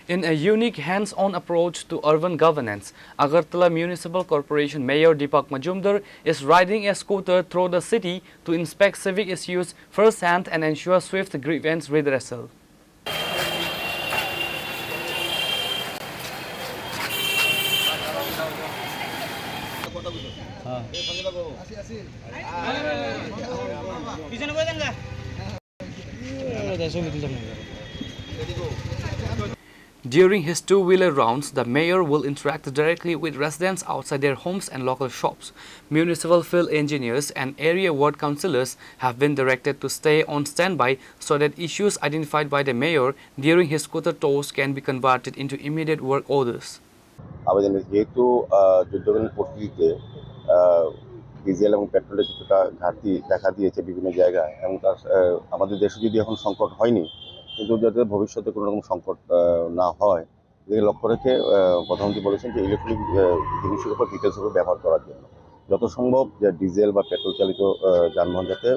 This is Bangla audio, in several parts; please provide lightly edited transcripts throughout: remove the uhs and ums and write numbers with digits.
In a unique hands-on approach to urban governance, Agartala Municipal Corporation Mayor Deepak Majumdar is riding a scooter through the city to inspect civic issues firsthand and ensure swift grievance redressal. During his two-wheeler rounds, the mayor will interact directly with residents outside their homes and local shops. Municipal field engineers and area ward councillors have been directed to stay on standby so that issues identified by the mayor during his scooter tours can be converted into immediate work orders. আবেদনের যেহেতু যুদ্ধকালীন পরিস্থিতিতে ডিজেল এবং পেট্রোলের কিছুটা ঘাটতি দেখা দিয়েছে বিভিন্ন জায়গায় এবং তার আমাদের দেশে যদি এখন সংকট হয়নি কিন্তু যাতে ভবিষ্যতে কোনো রকম সংকট না হয় এদিকে লক্ষ্য রেখে প্রধানমন্ত্রী বলেছেন যে ইলেকট্রনিক জিনিসের উপর ডিটেলস উপর ব্যবহার করার জন্য যত সম্ভব যে ডিজেল বা পেট্রোল চালিত যানবাহন যাতে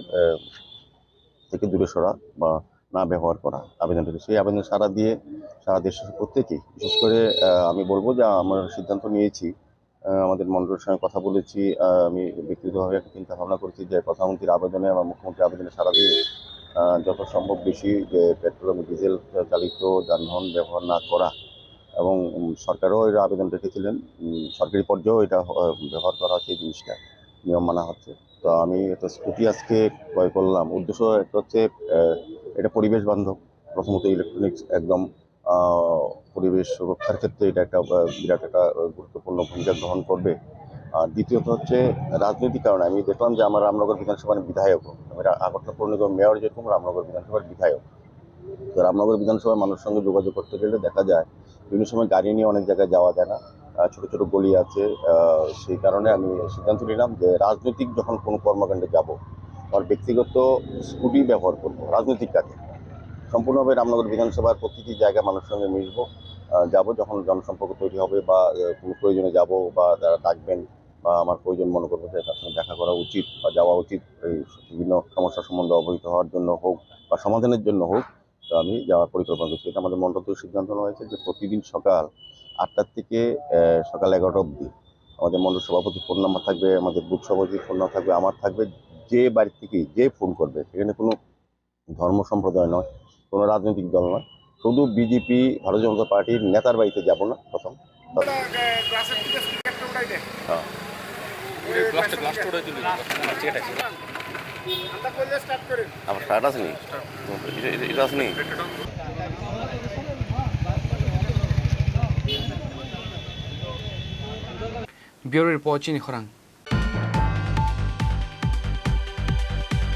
থেকে দূরে সরা বা না ব্যবহার করা আবেদনটাকে সেই আবেদন সারা দিয়ে সারা দেশের প্রত্যেকেই বিশেষ করে আমি বলবো যে আমার সিদ্ধান্ত নিয়েছি আমাদের মন্ডলের সঙ্গে কথা বলেছি আমি ব্যক্তিগতভাবে একটা চিন্তা ভাবনা করেছি যে প্রধানমন্ত্রীর আবেদনে আমার মুখ্যমন্ত্রীর আবেদনে সারা দিয়ে যত সম্ভব বেশি যে পেট্রোল এবং ডিজেল চালিত যানবাহন ব্যবহার না করা এবং সরকারও এর আবেদন রেখেছিলেন সরকারি পর্যায়েও এটা ব্যবহার করা হচ্ছে এই জিনিসটা নিয়ম মানা হচ্ছে তো আমি একটা স্কুটি আজকে ক্রয় করলাম উদ্দেশ্য একটা হচ্ছে এটা পরিবেশ বান্ধব প্রথমত ইলেকট্রনিক্স একদম পরিবেশ রক্ষার ক্ষেত্রে এটা একটা বিরাট একটা গুরুত্বপূর্ণ ভূমিকা গ্রহণ করবে আর দ্বিতীয়ত হচ্ছে রাজনৈতিক কারণে আমি দেখলাম যে আমার রামনগর বিধানসভার বিধায়ক আমি আগরতলা পৌর নিগম মেয়র যেরকম রামনগর বিধানসভার বিধায়ক তো রামনগর বিধানসভার মানুষের সঙ্গে যোগাযোগ করতে গেলে দেখা যায় বিভিন্ন সময় গাড়ি নিয়ে অনেক জায়গায় যাওয়া যায় না ছোটো ছোটো গলি আছে সেই কারণে আমি সিদ্ধান্ত নিলাম যে রাজনৈতিক যখন কোনো কর্মকাণ্ডে যাব আর ব্যক্তিগত স্কুটি ব্যবহার করবো রাজনৈতিক কাজে সম্পূর্ণভাবে রামনগর বিধানসভার প্রতিটি জায়গায় মানুষের সঙ্গে মিশবো যাবো যখন জনসম্পর্ক তৈরি হবে বা কোনো প্রয়োজনে যাব বা যারা ডাকবেন বা আমার প্রয়োজন মনে করবো যে তার সঙ্গে দেখা করা উচিত বা যাওয়া উচিত এই বিভিন্ন সমস্যা সম্বন্ধে অবহিত হওয়ার জন্য হোক বা সমাধানের জন্য হোক তো আমি যাওয়ার পরিকল্পনা করছি এটা আমাদের মন্ডল থেকে সিদ্ধান্ত নেওয়া হয়েছে যে প্রতিদিন সকাল 8টার থেকে সকাল 11টা অবধি আমাদের মন্ডল সভাপতি ফোন নাম্বার থাকবে আমাদের বুথ সভাপতির ফোন নাম্বার থাকবে আমার থাকবে যে বাড়ি থেকেই যে ফোন করবে সেখানে কোনো ধর্ম সম্প্রদায় নয় কোনো রাজনৈতিক দল নয় শুধু বিজেপি ভারতীয় জনতা পার্টির নেতার বাড়িতে যাব না প্রথম আবার স্টার্ট আসেনি এটা আসেনি Bureau Report Chini Khorang.